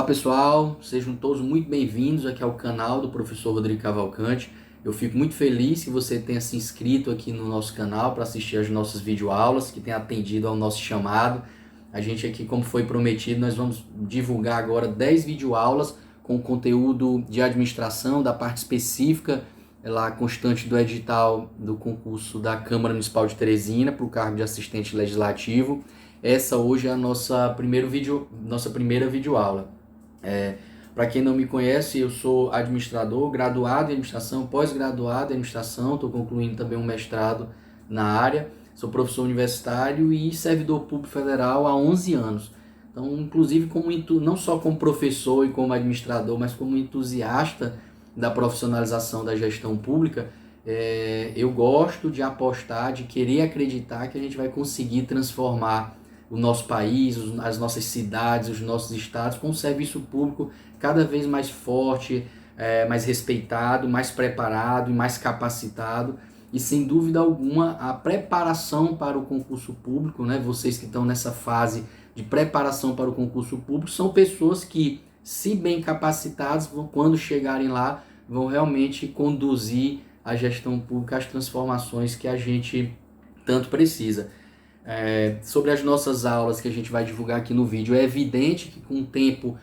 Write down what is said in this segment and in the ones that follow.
Pessoal, sejam todos muito bem-vindos aqui ao canal do professor Rodrigo Cavalcante. Eu fico muito feliz que você tenha se inscrito aqui no nosso canal para assistir as nossas videoaulas, que tenha atendido ao nosso chamado. A gente aqui, como foi prometido, nós vamos divulgar agora 10 videoaulas com conteúdo de administração, da parte específica, lá constante do edital do concurso da Câmara Municipal de Teresina para o cargo de assistente legislativo. Essa hoje é a nossa primeira videoaula. Para quem não me conhece, eu sou administrador, graduado em administração, pós-graduado em administração, estou concluindo também um mestrado na área, sou professor universitário e servidor público federal há 11 anos. Então, inclusive, não só como professor e como administrador, mas como entusiasta da profissionalização da gestão pública, eu gosto de apostar, de querer acreditar que a gente vai conseguir transformar o nosso país, as nossas cidades, os nossos estados, com um serviço público cada vez mais forte, mais respeitado, mais preparado e mais capacitado. E sem dúvida alguma, a preparação para o concurso público, né, vocês que estão nessa fase de preparação para o concurso público, são pessoas que, se bem capacitadas, quando chegarem lá, vão realmente conduzir a gestão pública, as transformações que a gente tanto precisa. Sobre as nossas aulas que a gente vai divulgar aqui no vídeo, é evidente que com um tempo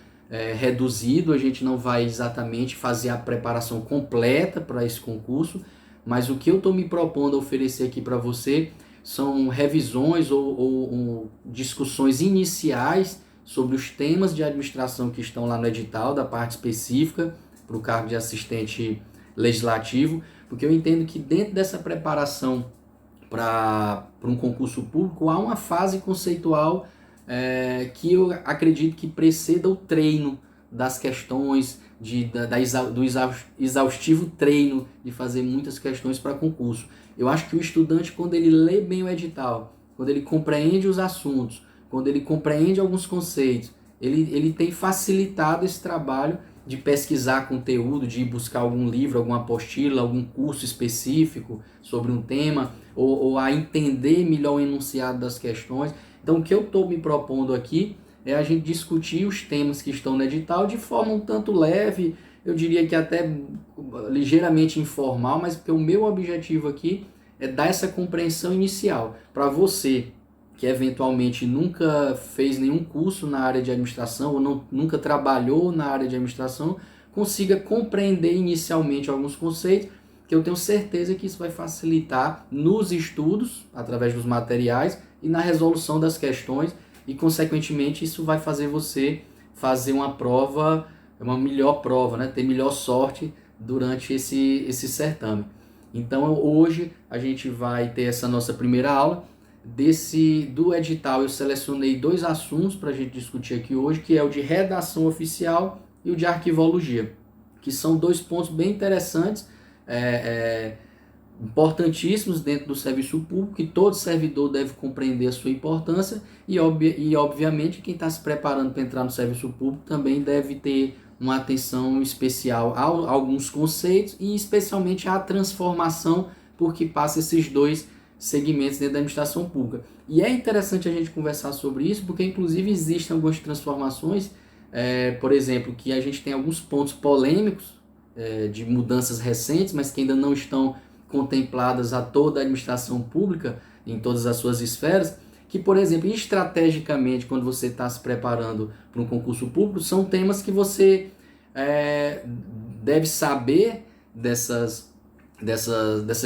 reduzido a gente não vai exatamente fazer a preparação completa para esse concurso, mas o que eu estou me propondo a oferecer aqui para você são revisões ou discussões iniciais sobre os temas de administração que estão lá no edital, da parte específica para o cargo de assistente legislativo, porque eu entendo que dentro dessa preparação para um concurso público, há uma fase conceitual que eu acredito que preceda o treino das questões, do exaustivo treino de fazer muitas questões para concurso. Eu acho que o estudante, quando ele lê bem o edital, quando ele compreende os assuntos, quando ele compreende alguns conceitos, ele tem facilitado esse trabalho de pesquisar conteúdo, de ir buscar algum livro, alguma apostila, algum curso específico sobre um tema, ou a entender melhor o enunciado das questões. Então, o que eu estou me propondo aqui é a gente discutir os temas que estão no edital de forma um tanto leve, eu diria que até ligeiramente informal, mas porque o meu objetivo aqui é dar essa compreensão inicial para você que eventualmente nunca fez nenhum curso na área de administração ou nunca trabalhou na área de administração, consiga compreender inicialmente alguns conceitos, que eu tenho certeza que isso vai facilitar nos estudos, através dos materiais, e na resolução das questões, e consequentemente isso vai fazer você fazer uma prova, uma melhor prova, né? Ter melhor sorte durante esse certame. Então hoje a gente vai ter essa nossa primeira aula. Do edital eu selecionei 2 assuntos para a gente discutir aqui hoje, que é o de redação oficial e o de arquivologia, que são 2 pontos bem interessantes, importantíssimos dentro do serviço público, que todo servidor deve compreender a sua importância e obviamente quem está se preparando para entrar no serviço público também deve ter uma atenção especial a alguns conceitos e especialmente à transformação por que passa esses 2 segmentos dentro da administração pública. E é interessante a gente conversar sobre isso, porque inclusive existem algumas transformações, por exemplo, que a gente tem alguns pontos polêmicos de mudanças recentes, mas que ainda não estão contempladas a toda a administração pública, em todas as suas esferas, que, por exemplo, estrategicamente, quando você está se preparando para um concurso público, são temas que você deve saber dessas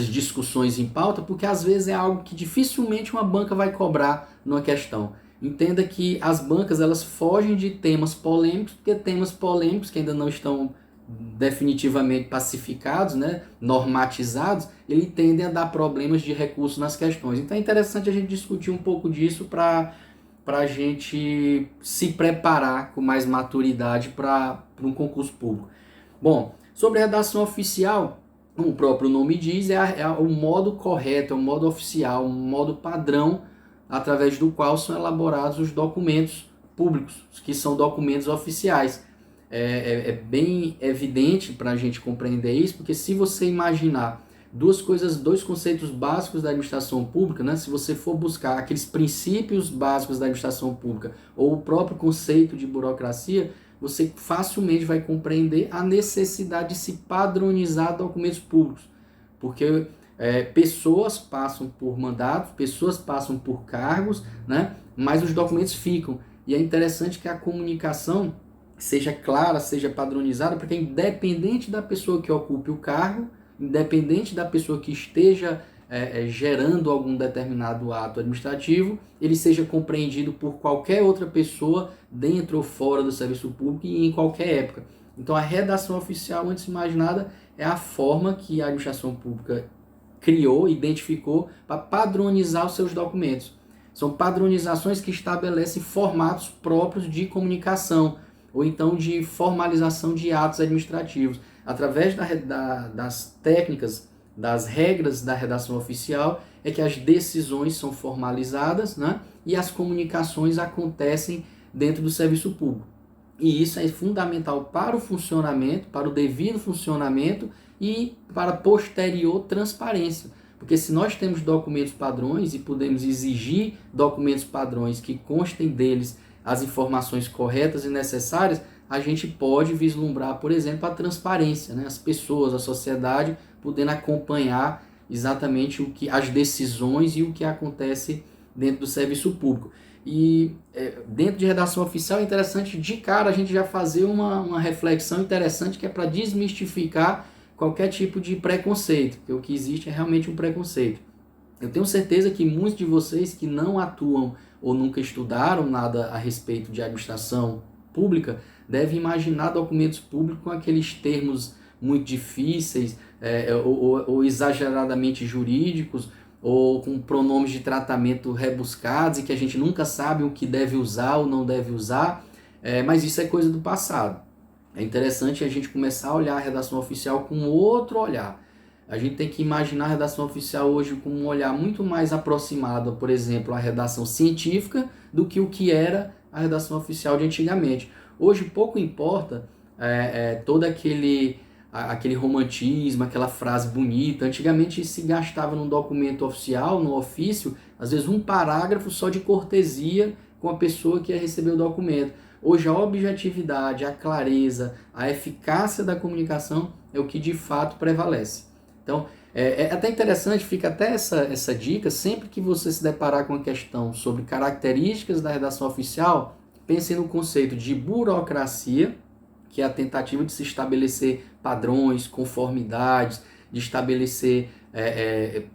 discussões em pauta, porque às vezes é algo que dificilmente uma banca vai cobrar numa questão. Entenda que as bancas elas fogem de temas polêmicos, porque temas polêmicos que ainda não estão definitivamente pacificados, né, normatizados, eles tendem a dar problemas de recurso nas questões. Então é interessante a gente discutir um pouco disso para a gente se preparar com mais maturidade para um concurso público. Bom, sobre a redação oficial, o próprio nome diz, é o modo correto, é o modo oficial, um modo padrão através do qual são elaborados os documentos públicos, que são documentos oficiais. É bem evidente para a gente compreender isso, porque se você imaginar 2 conceitos básicos da administração pública, né? Se você for buscar aqueles princípios básicos da administração pública ou o próprio conceito de burocracia, você facilmente vai compreender a necessidade de se padronizar documentos públicos, porque pessoas passam por mandatos, pessoas passam por cargos, né? Mas os documentos ficam. E é interessante que a comunicação seja clara, seja padronizada, porque independente da pessoa que ocupe o cargo, independente da pessoa que esteja gerando algum determinado ato administrativo, ele seja compreendido por qualquer outra pessoa dentro ou fora do serviço público e em qualquer época. Então a redação oficial, antes de mais nada, é a forma que a administração pública criou, identificou para padronizar os seus documentos. São padronizações que estabelecem formatos próprios de comunicação ou então de formalização de atos administrativos. Através das técnicas, das regras da redação oficial, é que as decisões são formalizadas, né? E as comunicações acontecem dentro do serviço público. E isso é fundamental para o funcionamento, para o devido funcionamento e para a posterior transparência. Porque se nós temos documentos padrões e podemos exigir documentos padrões que constem deles as informações corretas e necessárias, a gente pode vislumbrar, por exemplo, a transparência, né? As pessoas, a sociedade, podendo acompanhar exatamente as decisões e o que acontece dentro do serviço público. E dentro de redação oficial é interessante de cara a gente já fazer uma reflexão interessante que é para desmistificar qualquer tipo de preconceito, porque o que existe é realmente um preconceito. Eu tenho certeza que muitos de vocês que não atuam ou nunca estudaram nada a respeito de administração pública devem imaginar documentos públicos com aqueles termos muito difíceis ou exageradamente jurídicos, ou com pronomes de tratamento rebuscados e que a gente nunca sabe o que deve usar ou não deve usar, mas isso é coisa do passado. É interessante a gente começar a olhar a redação oficial com outro olhar. A gente tem que imaginar a redação oficial hoje com um olhar muito mais aproximado, por exemplo, à redação científica do que o que era a redação oficial de antigamente. Hoje pouco importa todo aquele romantismo, aquela frase bonita. Antigamente se gastava num documento oficial, no ofício, às vezes um parágrafo só de cortesia com a pessoa que ia receber o documento. Hoje a objetividade, a clareza, a eficácia da comunicação é o que de fato prevalece. Então, é até interessante, fica até essa dica, sempre que você se deparar com a questão sobre características da redação oficial, pense no conceito de burocracia, que é a tentativa de se estabelecer padrões, conformidades, de estabelecer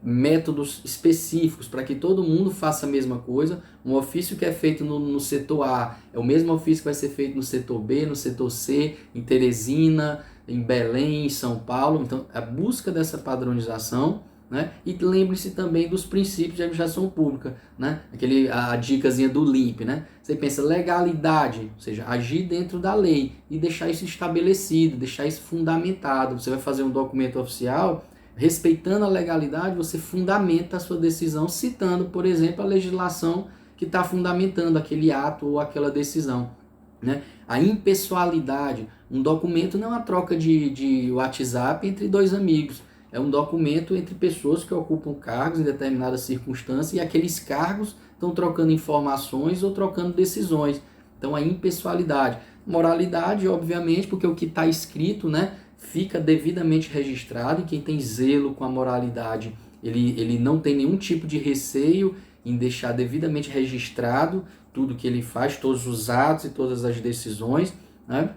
métodos específicos para que todo mundo faça a mesma coisa. Um ofício que é feito no setor A é o mesmo ofício que vai ser feito no setor B, no setor C, em Teresina, em Belém, em São Paulo. Então, a busca dessa padronização, né? E lembre-se também dos princípios de administração pública, né? A dicasinha do LIMP, né? Você pensa legalidade, ou seja, agir dentro da lei e deixar isso estabelecido, deixar isso fundamentado. Você vai fazer um documento oficial, respeitando a legalidade, você fundamenta a sua decisão citando, por exemplo, a legislação que está fundamentando aquele ato ou aquela decisão, né? A impessoalidade, um documento não é uma troca de WhatsApp entre dois amigos, é um documento entre pessoas que ocupam cargos em determinadas circunstâncias e aqueles cargos estão trocando informações ou trocando decisões. Então a impessoalidade. Moralidade, obviamente, porque o que está escrito, né, fica devidamente registrado, e quem tem zelo com a moralidade, ele não tem nenhum tipo de receio em deixar devidamente registrado tudo que ele faz, todos os atos e todas as decisões, né?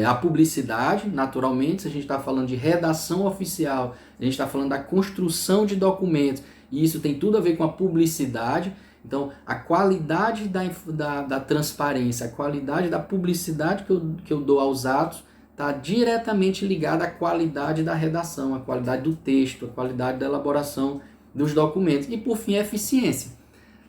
A publicidade, naturalmente, se a gente está falando de redação oficial, a gente está falando da construção de documentos, e isso tem tudo a ver com a publicidade. Então, a qualidade da transparência, a qualidade da publicidade que eu dou aos atos, está diretamente ligada à qualidade da redação, à qualidade do texto, à qualidade da elaboração dos documentos. E, por fim, a eficiência.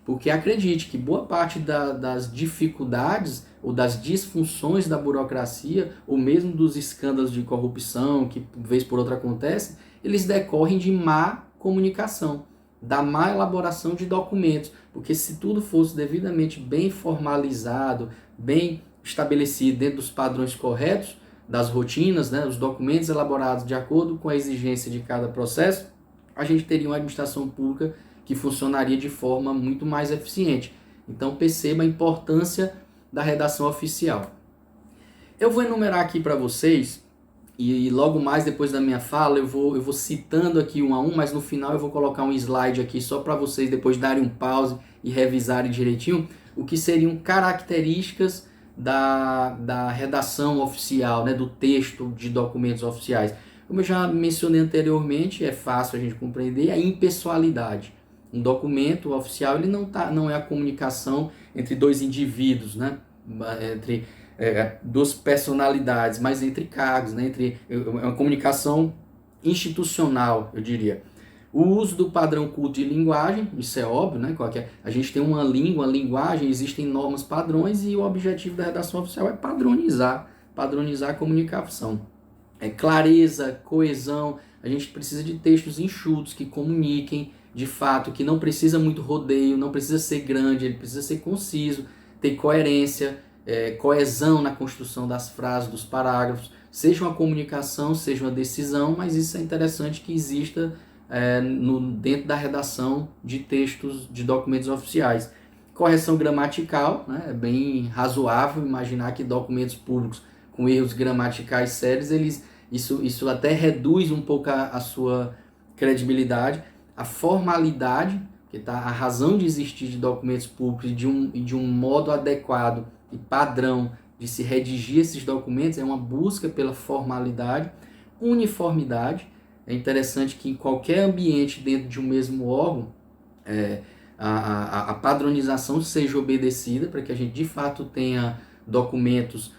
Porque acredite que boa parte das dificuldades ou das disfunções da burocracia, ou mesmo dos escândalos de corrupção que, vez por outra, acontecem, eles decorrem de má comunicação, da má elaboração de documentos. Porque se tudo fosse devidamente bem formalizado, bem estabelecido dentro dos padrões corretos, das rotinas, né, os documentos elaborados de acordo com a exigência de cada processo, a gente teria uma administração pública que funcionaria de forma muito mais eficiente. Então perceba a importância da redação oficial. Eu vou enumerar aqui para vocês, e logo mais depois da minha fala eu vou citando aqui um a um, mas no final eu vou colocar um slide aqui só para vocês depois darem um pause e revisarem direitinho o que seriam características da redação oficial, né, do texto de documentos oficiais. Como eu já mencionei anteriormente, é fácil a gente compreender a impessoalidade. Um documento oficial ele não é a comunicação entre dois indivíduos, né, entre duas personalidades, mas entre cargos, né, é uma comunicação institucional, eu diria. O uso do padrão culto de linguagem, isso é óbvio, né? A gente tem uma língua, uma linguagem, existem normas padrões e o objetivo da redação oficial é padronizar a comunicação. Clareza, coesão, a gente precisa de textos enxutos que comuniquem de fato, que não precisa muito rodeio, não precisa ser grande, ele precisa ser conciso, ter coerência, coesão na construção das frases, dos parágrafos, seja uma comunicação, seja uma decisão, mas isso é interessante que exista dentro da redação de textos de documentos oficiais. Correção gramatical, né? É bem razoável imaginar que documentos públicos com erros gramaticais sérios, isso até reduz um pouco a sua credibilidade. A formalidade, que tá a razão de existir de documentos públicos e de um modo adequado e padrão de se redigir esses documentos é uma busca pela formalidade. Uniformidade, é interessante que em qualquer ambiente dentro de um mesmo órgão a padronização seja obedecida para que a gente de fato tenha documentos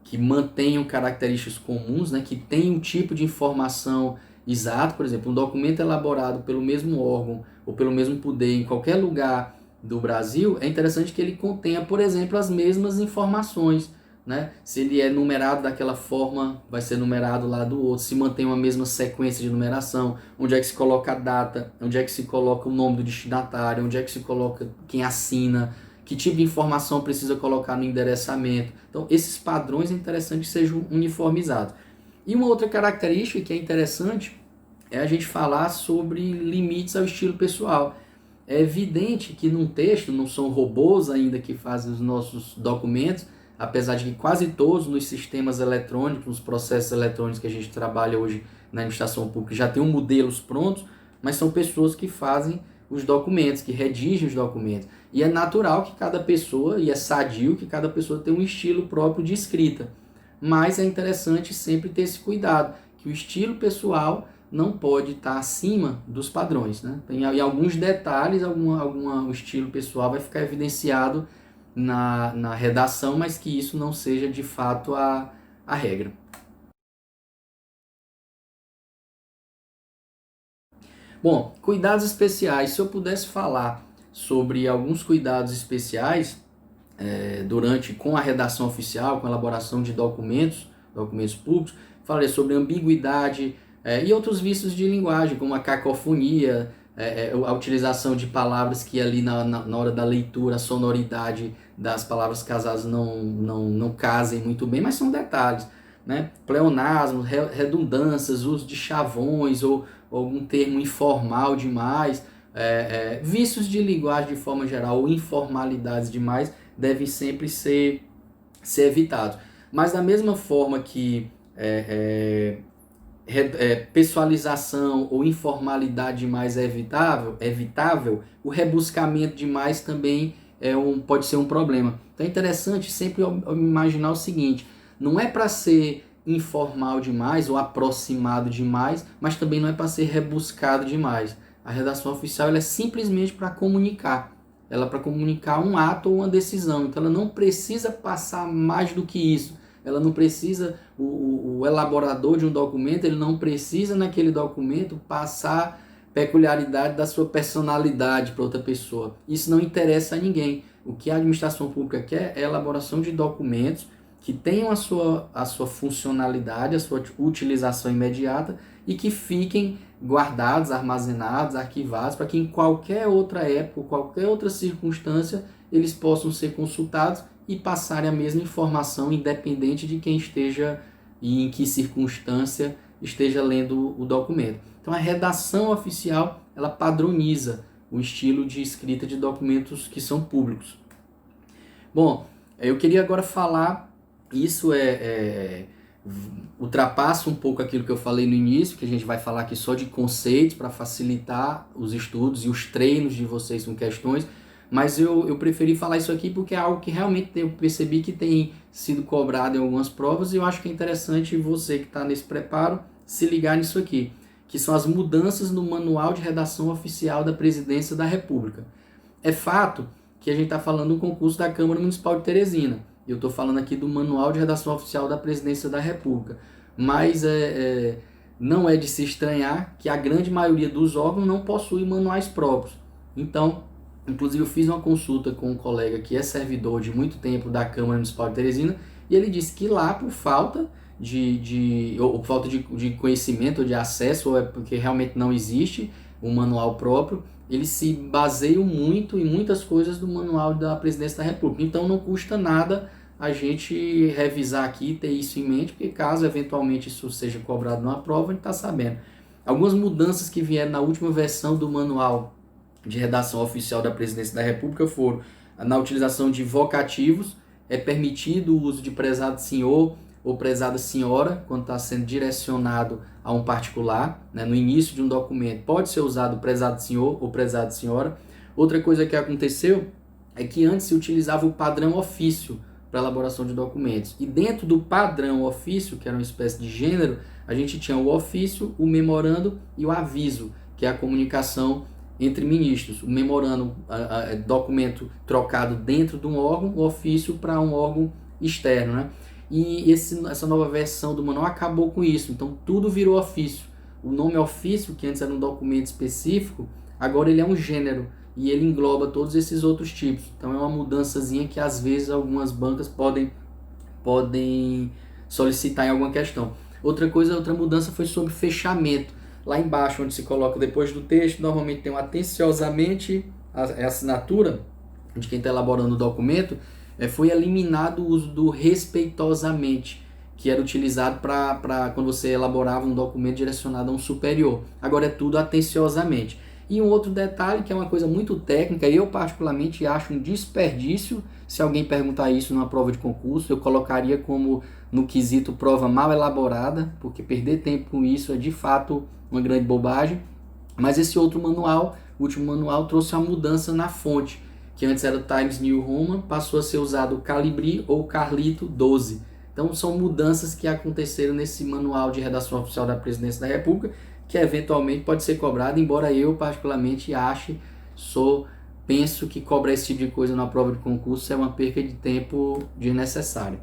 que mantenham características comuns, né, que tenham um tipo de informação exato. Por exemplo, um documento elaborado pelo mesmo órgão ou pelo mesmo poder em qualquer lugar do Brasil, é interessante que ele contenha, por exemplo, as mesmas informações, né? Se ele é numerado daquela forma, vai ser numerado lá do outro, se mantém uma mesma sequência de numeração, onde é que se coloca a data, onde é que se coloca o nome do destinatário, onde é que se coloca quem assina, que tipo de informação precisa colocar no endereçamento. Então, esses padrões é interessante que sejam uniformizados. E uma outra característica que é interessante é a gente falar sobre limites ao estilo pessoal. É evidente que num texto, não são robôs ainda que fazem os nossos documentos, apesar de que quase todos nos sistemas eletrônicos, nos processos eletrônicos que a gente trabalha hoje na administração pública, já tem modelos prontos, mas são pessoas que fazem os documentos, que redigem os documentos. E é natural que cada pessoa, e é sadio que cada pessoa tenha um estilo próprio de escrita. Mas é interessante sempre ter esse cuidado, que o estilo pessoal não pode estar acima dos padrões, né? Em alguns detalhes, o estilo pessoal vai ficar evidenciado na redação, mas que isso não seja de fato a regra. Bom, cuidados especiais. Se eu pudesse falar sobre alguns cuidados especiais com a redação oficial, com a elaboração de documentos públicos, falei sobre ambiguidade e outros vícios de linguagem, como a cacofonia, a utilização de palavras que ali na hora da leitura, a sonoridade das palavras casadas não casem muito bem, mas são detalhes, né? Pleonasmos, redundâncias, uso de chavões ou algum termo informal demais, vícios de linguagem de forma geral ou informalidades demais devem sempre ser evitados. Mas da mesma forma que pessoalização ou informalidade demais é evitável, o rebuscamento demais também pode ser um problema. Então é interessante sempre imaginar o seguinte: não é para ser informal demais ou aproximado demais, mas também não é para ser rebuscado demais. A redação oficial ela é simplesmente para comunicar. Ela é para comunicar um ato ou uma decisão. Então ela não precisa passar mais do que isso. Ela não precisa, o elaborador de um documento, ele não precisa naquele documento passar peculiaridade da sua personalidade para outra pessoa. Isso não interessa a ninguém. O que a administração pública quer é a elaboração de documentos que tenham a sua funcionalidade, a sua utilização imediata e que fiquem guardados, armazenados, arquivados, para que em qualquer outra época, qualquer outra circunstância, eles possam ser consultados e passarem a mesma informação, independente de quem esteja e em que circunstância esteja lendo o documento. Então a redação oficial, ela padroniza o estilo de escrita de documentos que são públicos. Bom, eu queria agora falar Isso ultrapassa um pouco aquilo que eu falei no início, que a gente vai falar aqui só de conceitos para facilitar os estudos e os treinos de vocês com questões, mas eu preferi falar isso aqui porque é algo que realmente eu percebi que tem sido cobrado em algumas provas, e eu acho que é interessante você que está nesse preparo se ligar nisso aqui, que são as mudanças no Manual de Redação Oficial da Presidência da República. É fato que a gente está falando do concurso da Câmara Municipal de Teresina. Eu estou falando aqui do Manual de Redação Oficial da Presidência da República. Mas não é de se estranhar que a grande maioria dos órgãos não possui manuais próprios. Então, inclusive eu fiz uma consulta com um colega que é servidor de muito tempo da Câmara Municipal de Teresina, e ele disse que lá, por falta ou falta de conhecimento ou de acesso, ou é porque realmente não existe um manual próprio, eles se baseiam muito em muitas coisas do Manual da Presidência da República. Então não custa nada a gente revisar aqui, ter isso em mente, porque caso eventualmente isso seja cobrado numa prova, a gente está sabendo. Algumas mudanças que vieram na última versão do Manual de Redação Oficial da Presidência da República foram na utilização de vocativos. É permitido o uso de prezado senhor ou prezada senhora quando está sendo direcionado a um particular, né? No início de um documento pode ser usado prezado senhor ou prezada senhora. Outra coisa que aconteceu é que antes se utilizava o padrão ofício para elaboração de documentos, e dentro do padrão ofício, que era uma espécie de gênero, a gente tinha o ofício, o memorando e o aviso, que é a comunicação entre ministros. O memorando é documento trocado dentro de um órgão, o ofício para um órgão externo, né? E essa nova versão do manual acabou com isso, então tudo virou ofício. O nome ofício, que antes era um documento específico, agora ele é um gênero e ele engloba todos esses outros tipos. Então é uma mudançazinha que às vezes algumas bancas podem solicitar em alguma questão. Outra mudança foi sobre fechamento. Lá embaixo, onde se coloca depois do texto, normalmente tem um atenciosamente, a assinatura de quem está elaborando o documento. Foi eliminado o uso do respeitosamente, que era utilizado para quando você elaborava um documento direcionado a um superior. Agora é tudo atenciosamente. E um outro detalhe, que é uma coisa muito técnica, e eu particularmente acho um desperdício, se alguém perguntar isso numa prova de concurso, eu colocaria como no quesito prova mal elaborada, porque perder tempo com isso é de fato uma grande bobagem. Mas esse outro manual, o último manual, trouxe uma mudança na fonte, que antes era Times New Roman, passou a ser usado o Calibri ou Carlito 12. Então são mudanças que aconteceram nesse Manual de Redação Oficial da Presidência da República, que eventualmente pode ser cobrado, embora eu particularmente penso que cobrar esse tipo de coisa na prova de concurso é uma perca de tempo desnecessária.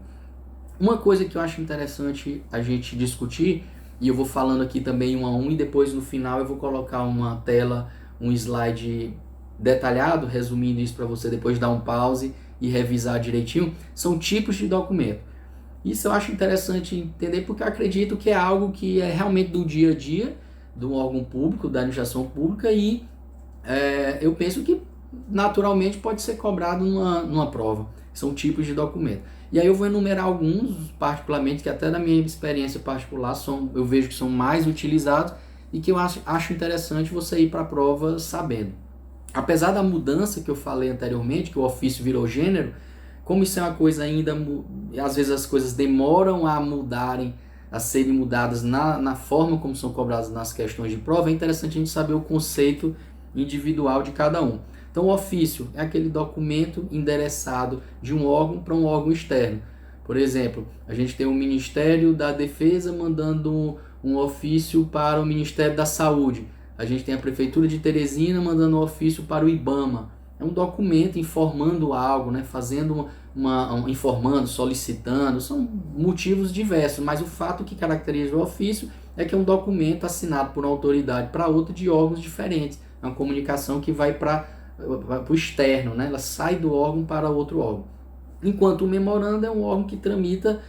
Uma coisa que eu acho interessante a gente discutir, e eu vou falando aqui também um a um, e depois no final eu vou colocar uma tela, um slide detalhado, resumindo isso para você depois dar um pause e revisar direitinho, são tipos de documento. Isso eu acho interessante entender, porque eu acredito que é algo que é realmente do dia a dia do órgão público, da administração pública, e eu penso que naturalmente pode ser cobrado numa prova. São tipos de documento. E aí eu vou enumerar alguns, particularmente, que até na minha experiência particular eu vejo que são mais utilizados e que eu acho interessante você ir para a prova sabendo. Apesar da mudança que eu falei anteriormente, que o ofício virou gênero, como isso é uma coisa ainda, às vezes as coisas demoram a mudarem, a serem mudadas na forma como são cobradas nas questões de prova, é interessante a gente saber o conceito individual de cada um. Então o ofício é aquele documento endereçado de um órgão para um órgão externo. Por exemplo, a gente tem o Ministério da Defesa mandando um ofício para o Ministério da Saúde. A gente tem a Prefeitura de Teresina mandando um ofício para o IBAMA. É um documento informando algo, né? Informando, solicitando, são motivos diversos, mas o fato que caracteriza o ofício é que é um documento assinado por uma autoridade para outra de órgãos diferentes. É uma comunicação que vai para o externo, né? Ela sai do órgão para outro órgão. Enquanto o memorando é um órgão que tramita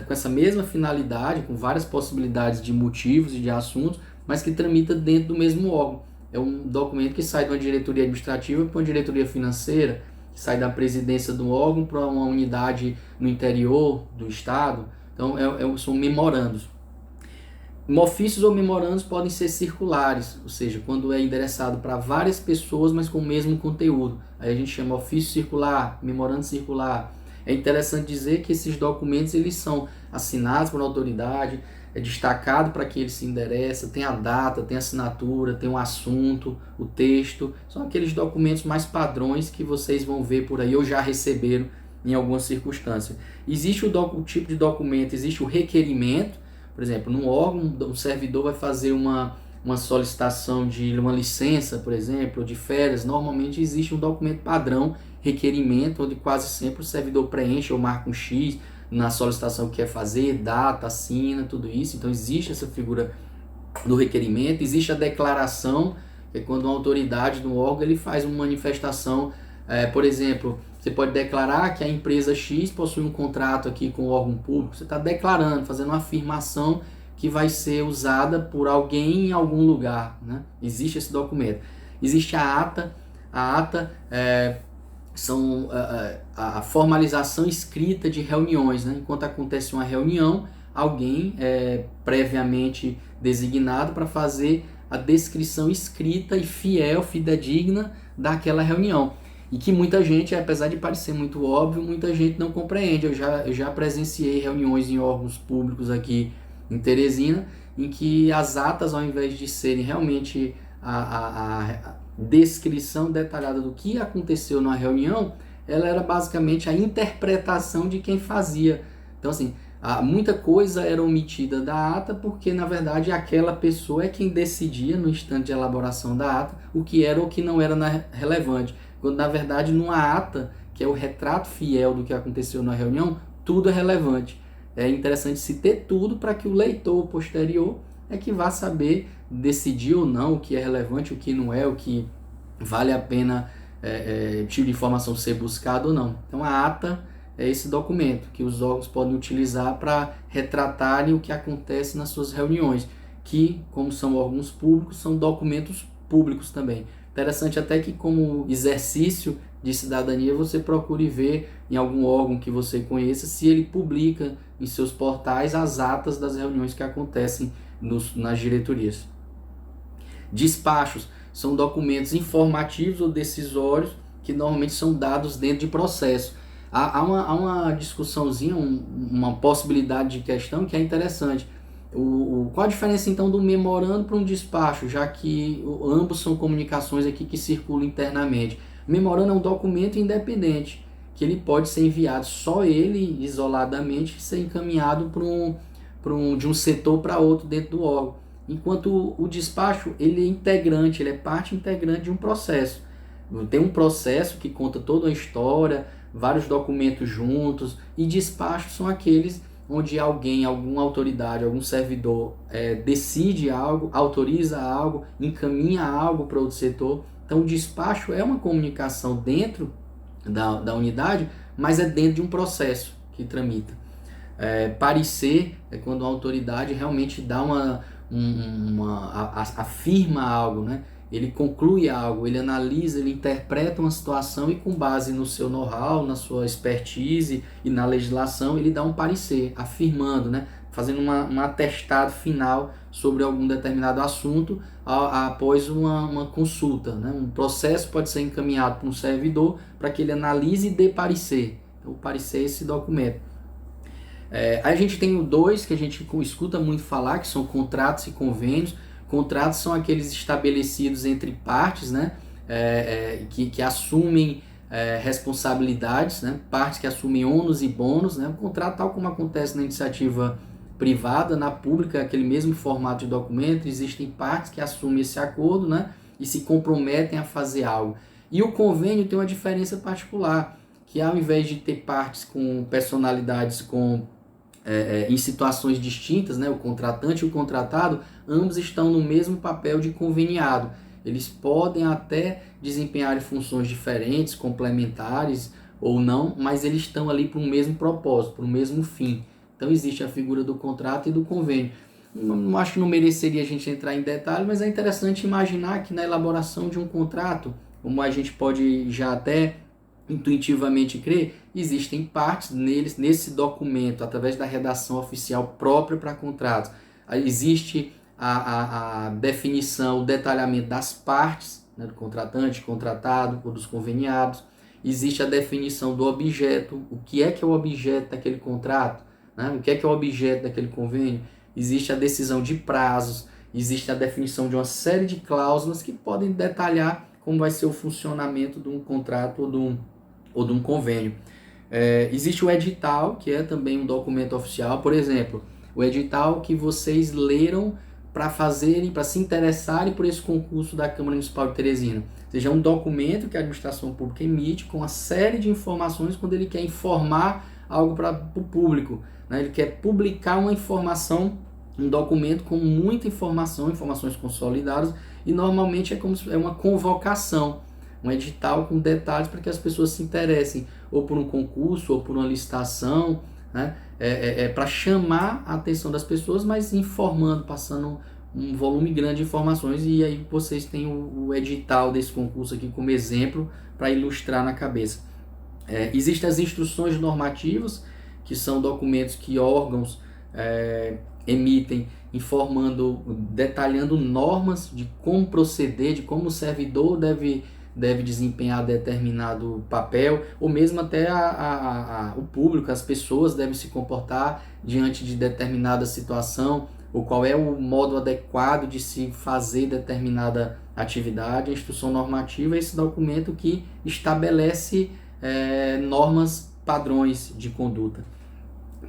com essa mesma finalidade, com várias possibilidades de motivos e de assuntos, mas que tramita dentro do mesmo órgão. É um documento que sai de uma diretoria administrativa para uma diretoria financeira, que sai da presidência do órgão para uma unidade no interior do estado. Então, são memorandos. Ofícios ou memorandos podem ser circulares, ou seja, quando é endereçado para várias pessoas, mas com o mesmo conteúdo. Aí a gente chama ofício circular, memorando circular. É interessante dizer que esses documentos eles são assinados por uma autoridade, é destacado para que ele se endereça, tem a data, tem a assinatura, tem o assunto, o texto. São aqueles documentos mais padrões que vocês vão ver por aí ou já receberam em alguma circunstância. Existe o tipo de documento, existe o requerimento. Por exemplo, num órgão, um servidor vai fazer uma solicitação de uma licença, por exemplo, ou de férias. Normalmente existe um documento padrão, requerimento, onde quase sempre o servidor preenche ou marca um X na solicitação que quer fazer, data, assina, tudo isso. Então existe essa figura do requerimento. Existe a declaração, que é quando uma autoridade do órgão ele faz uma manifestação, por exemplo, você pode declarar que a empresa X possui um contrato aqui com o órgão público. Você está declarando, fazendo uma afirmação que vai ser usada por alguém em algum lugar, né? Existe esse documento. Existe a ata. A ata são a formalização escrita de reuniões, né? Enquanto acontece uma reunião, alguém é previamente designado para fazer a descrição escrita e fiel, fidedigna daquela reunião. E que muita gente, apesar de parecer muito óbvio, muita gente não compreende. Eu já presenciei reuniões em órgãos públicos aqui em Teresina, em que as atas, ao invés de serem realmente a descrição detalhada do que aconteceu na reunião, ela era basicamente a interpretação de quem fazia. Então, assim, muita coisa era omitida da ata porque, na verdade, aquela pessoa é quem decidia, no instante de elaboração da ata, o que era ou o que não era relevante. Quando, na verdade, numa ata, que é o retrato fiel do que aconteceu na reunião, tudo é relevante. É interessante se ter tudo para que o leitor posterior é que vá saber decidir ou não o que é relevante, o que não é, o que vale a pena tipo de informação ser buscado ou não. Então a ata é esse documento que os órgãos podem utilizar para retratarem o que acontece nas suas reuniões, que, como são órgãos públicos, são documentos públicos também. Interessante até que, como exercício de cidadania, você procure ver em algum órgão que você conheça se ele publica em seus portais as atas das reuniões que acontecem nas diretorias. Despachos são documentos informativos ou decisórios que normalmente são dados dentro de processo. Há uma discussãozinha, uma possibilidade de questão que é interessante. Qual a diferença então do memorando para um despacho, já que ambos são comunicações aqui que circulam internamente? O memorando é um documento independente, que ele pode ser enviado só ele, isoladamente, ser encaminhado de um setor para outro dentro do órgão. Enquanto o despacho, ele é integrante, ele é parte integrante de um processo. Tem um processo que conta toda a história, vários documentos juntos, e despachos são aqueles onde alguém, alguma autoridade, algum servidor decide algo, autoriza algo, encaminha algo para outro setor. Então o despacho é uma comunicação dentro da unidade, mas é dentro de um processo que tramita. Parecer é quando a autoridade realmente dá afirma algo, né? Ele conclui algo, ele analisa, ele interpreta uma situação e com base no seu know-how, na sua expertise e na legislação, ele dá um parecer, afirmando, né? Fazendo um atestado final sobre algum determinado assunto após uma consulta, né? Um processo pode ser encaminhado para um servidor para que ele analise e dê parecer. Então, o parecer é esse documento. Aí a gente tem o 2, que a gente escuta muito falar, que são contratos e convênios. Contratos são aqueles estabelecidos entre partes, né? Que assumem responsabilidades, né? Partes que assumem ônus e bônus, né? O contrato, tal como acontece na iniciativa privada, na pública, aquele mesmo formato de documento, existem partes que assumem esse acordo, né? E se comprometem a fazer algo. E o convênio tem uma diferença particular, que ao invés de ter partes com personalidades em situações distintas, né, o contratante e o contratado, ambos estão no mesmo papel de conveniado. Eles podem até desempenhar funções diferentes, complementares ou não, mas eles estão ali para o mesmo propósito, para o mesmo fim. Então existe a figura do contrato e do convênio. Não acho que não mereceria a gente entrar em detalhe, mas é interessante imaginar que na elaboração de um contrato, como a gente pode já até intuitivamente crer, existem partes nesse documento, através da redação oficial própria para contratos. Existe a definição, o detalhamento das partes, né, do contratante, contratado ou dos conveniados. existe a definição do objeto, o que é o objeto daquele contrato, né? O que é o objeto daquele convênio, existe a decisão de prazos, existe a definição de uma série de cláusulas que podem detalhar como vai ser o funcionamento de um contrato ou de um convênio. Existe o edital, que é também um documento oficial, por exemplo, o edital que vocês leram para se interessarem por esse concurso da Câmara Municipal de Teresina. Ou seja, é um documento que a administração pública emite com uma série de informações quando ele quer informar algo para o público, né? Ele quer publicar uma informação, um documento com muita informação, informações consolidadas, e normalmente é uma convocação, um edital com detalhes para que as pessoas se interessem, ou por um concurso, ou por uma licitação, né? Para chamar a atenção das pessoas, mas informando, passando um volume grande de informações, e aí vocês têm o edital desse concurso aqui como exemplo para ilustrar na cabeça. Existem as instruções normativas, que são documentos que órgãos emitem, informando, detalhando normas de como proceder, de como o servidor deve desempenhar determinado papel, ou mesmo até o público, as pessoas devem se comportar diante de determinada situação, ou qual é o modo adequado de se fazer determinada atividade. A instrução normativa é esse documento que estabelece normas, padrões de conduta.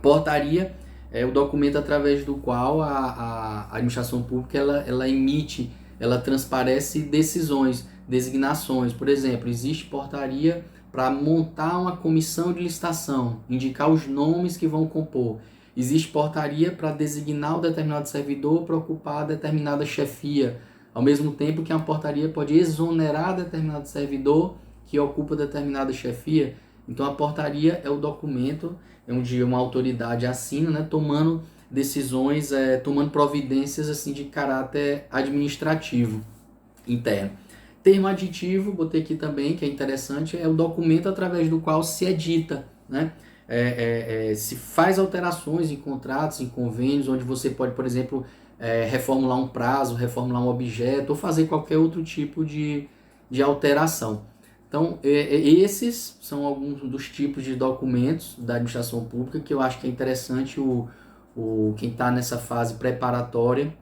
Portaria é o documento através do qual a administração pública ela emite, ela transparece decisões, designações. Por exemplo, existe portaria para montar uma comissão de licitação, indicar os nomes que vão compor. Existe portaria para designar um determinado servidor para ocupar determinada chefia, ao mesmo tempo que a portaria pode exonerar determinado servidor que ocupa determinada chefia. Então a portaria é o documento onde uma autoridade assina, né, tomando decisões, tomando providências assim, de caráter administrativo interno. Termo aditivo, botei aqui também, que é interessante, é o documento através do qual se edita, né? Se faz alterações em contratos, em convênios, onde você pode, por exemplo, reformular um prazo, reformular um objeto, ou fazer qualquer outro tipo de alteração. Então, esses são alguns dos tipos de documentos da administração pública que eu acho que é interessante quem está nessa fase preparatória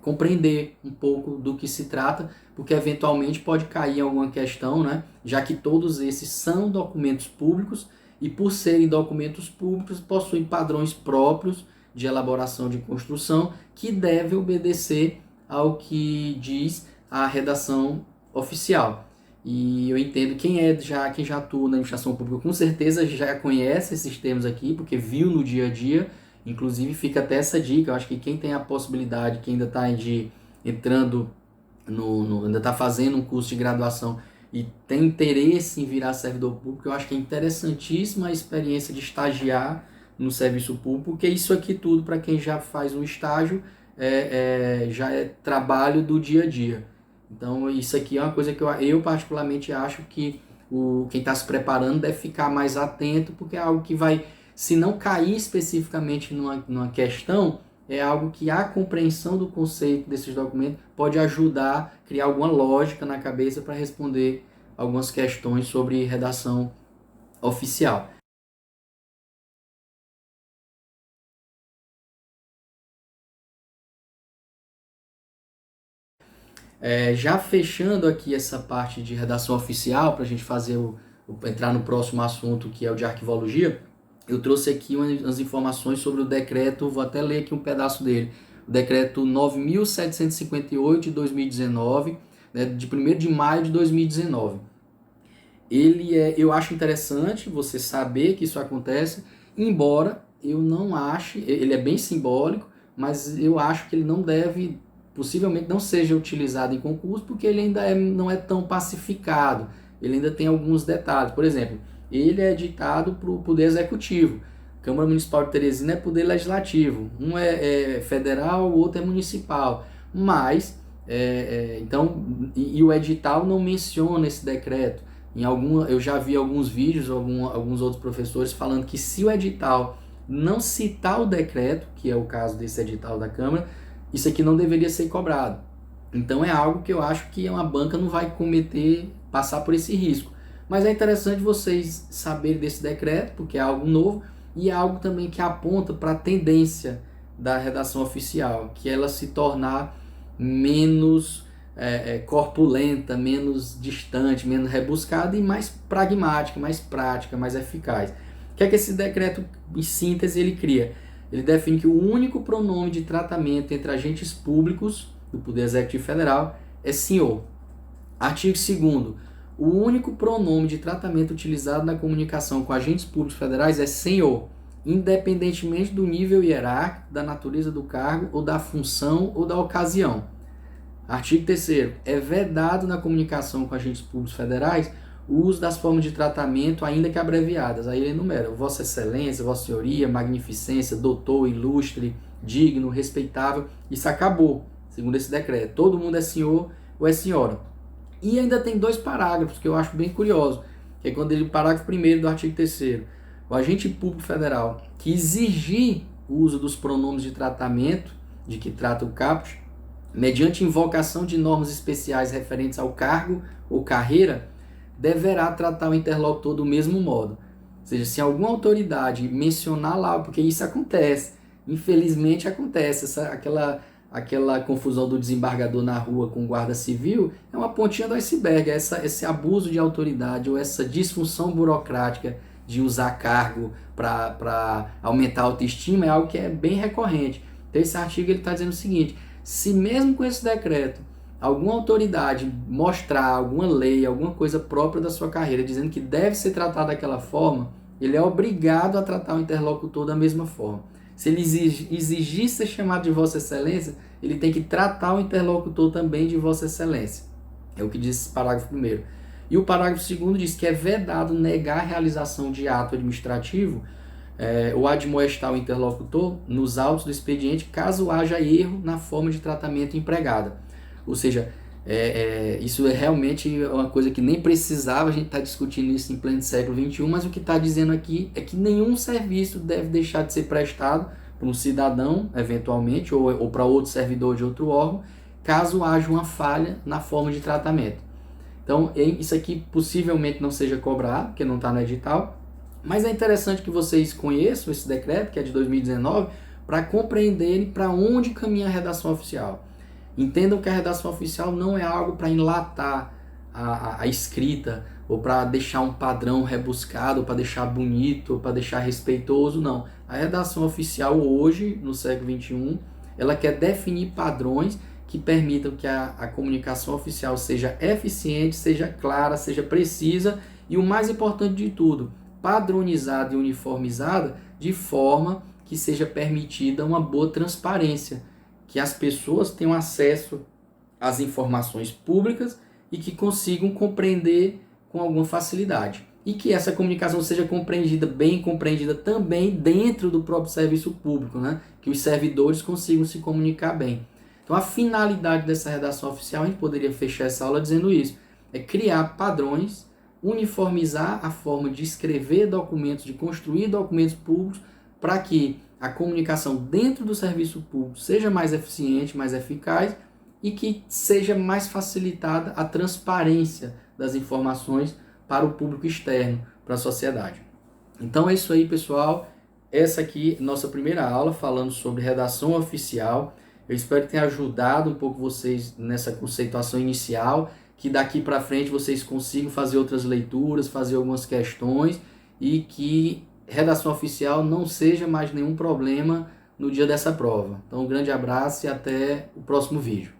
compreender um pouco do que se trata, porque eventualmente pode cair alguma questão, né? Já que todos esses são documentos públicos e, por serem documentos públicos, possuem padrões próprios de elaboração de construção que devem obedecer ao que diz a redação oficial. E eu entendo quem já atua na administração pública com certeza já conhece esses termos aqui, porque viu no dia a dia. Inclusive fica até essa dica, eu acho que quem tem a possibilidade, quem ainda está entrando, ainda está fazendo um curso de graduação e tem interesse em virar servidor público, eu acho que é interessantíssima a experiência de estagiar no serviço público, porque isso aqui tudo, para quem já faz um estágio, já é trabalho do dia a dia. Então isso aqui é uma coisa que eu particularmente acho que quem está se preparando deve ficar mais atento, porque é algo que vai, se não cair especificamente numa questão, é algo que a compreensão do conceito desses documentos pode ajudar a criar alguma lógica na cabeça para responder algumas questões sobre redação oficial. Já fechando aqui essa parte de redação oficial, para a gente fazer entrar no próximo assunto, que é o de arquivologia, eu trouxe aqui umas informações sobre o decreto, vou até ler aqui um pedaço dele, o decreto 9.758 de 2019, né, de 1º de maio de 2019. Eu acho interessante você saber que isso acontece, embora eu não ache, ele é bem simbólico, mas eu acho que ele não deve, possivelmente não seja utilizado em concurso, porque ele ainda não é tão pacificado, ele ainda tem alguns detalhes. Por exemplo, ele é ditado para o Poder Executivo. Câmara Municipal de Teresina é Poder Legislativo. Um é federal, o outro é municipal. Mas, então, e o edital não menciona esse decreto. Eu já vi alguns vídeos, alguns outros professores falando que se o edital não citar o decreto, que é o caso desse edital da Câmara, isso aqui não deveria ser cobrado. Então é algo que eu acho que uma banca não vai passar por esse risco. Mas é interessante vocês saberem desse decreto, porque é algo novo e é algo também que aponta para a tendência da redação oficial, que ela se tornar menos corpulenta, menos distante, menos rebuscada e mais pragmática, mais prática, mais eficaz. O que é que esse decreto, em síntese, ele cria? Ele define que o único pronome de tratamento entre agentes públicos do Poder Executivo Federal é senhor. Artigo 2º. O único pronome de tratamento utilizado na comunicação com agentes públicos federais é senhor, independentemente do nível hierárquico, da natureza do cargo, ou da função ou da ocasião. Artigo 3º. É vedado na comunicação com agentes públicos federais o uso das formas de tratamento, ainda que abreviadas. Aí ele enumera: Vossa Excelência, Vossa Senhoria, Magnificência, Doutor, Ilustre, Digno, Respeitável. Isso acabou, segundo esse decreto. Todo mundo é senhor ou é senhora. E ainda tem 2 parágrafos que eu acho bem curioso, que é quando ele, o parágrafo 1º do artigo 3º. O agente público federal que exigir o uso dos pronomes de tratamento de que trata o caput, mediante invocação de normas especiais referentes ao cargo ou carreira, deverá tratar o interlocutor do mesmo modo. Ou seja, se alguma autoridade mencionar lá, porque isso acontece, infelizmente acontece, aquela confusão do desembargador na rua com o guarda civil, é uma pontinha do iceberg, esse abuso de autoridade ou essa disfunção burocrática de usar cargo para aumentar a autoestima é algo que é bem recorrente. Então esse artigo está dizendo o seguinte: se mesmo com esse decreto alguma autoridade mostrar alguma lei, alguma coisa própria da sua carreira, dizendo que deve ser tratado daquela forma, ele é obrigado a tratar o interlocutor da mesma forma. Se ele exigir ser chamado de Vossa Excelência, ele tem que tratar o interlocutor também de Vossa Excelência. É o que diz esse parágrafo 1º. E o parágrafo 2º diz que é vedado negar a realização de ato administrativo ou admoestar o interlocutor nos autos do expediente, caso haja erro na forma de tratamento empregada. Ou seja, isso é realmente uma coisa que nem precisava a gente estar discutindo isso em pleno século XXI, mas o que está dizendo aqui é que nenhum serviço deve deixar de ser prestado para um cidadão, eventualmente, ou para outro servidor de outro órgão, caso haja uma falha na forma de tratamento. Então, isso aqui possivelmente não seja cobrado, porque não está no edital, mas é interessante que vocês conheçam esse decreto, que é de 2019, para compreenderem para onde caminha a redação oficial. Entendam que a redação oficial não é algo para enlatar a escrita, ou para deixar um padrão rebuscado, ou para deixar bonito, ou para deixar respeitoso, não. A redação oficial hoje, no século XXI, ela quer definir padrões que permitam que a comunicação oficial seja eficiente, seja clara, seja precisa e, o mais importante de tudo, padronizada e uniformizada de forma que seja permitida uma boa transparência, que as pessoas tenham acesso às informações públicas e que consigam compreender com alguma facilidade. E que essa comunicação seja compreendida, bem compreendida também dentro do próprio serviço público, né? Que os servidores consigam se comunicar bem. Então a finalidade dessa redação oficial, a gente poderia fechar essa aula dizendo isso, é criar padrões, uniformizar a forma de escrever documentos, de construir documentos públicos, para que a comunicação dentro do serviço público seja mais eficiente, mais eficaz e que seja mais facilitada a transparência das informações para o público externo, para a sociedade. Então é isso aí, pessoal. Essa aqui é nossa primeira aula falando sobre redação oficial. Eu espero que tenha ajudado um pouco vocês nessa conceituação inicial, que daqui para frente vocês consigam fazer outras leituras, fazer algumas questões e que redação oficial não seja mais nenhum problema no dia dessa prova. Então, um grande abraço e até o próximo vídeo.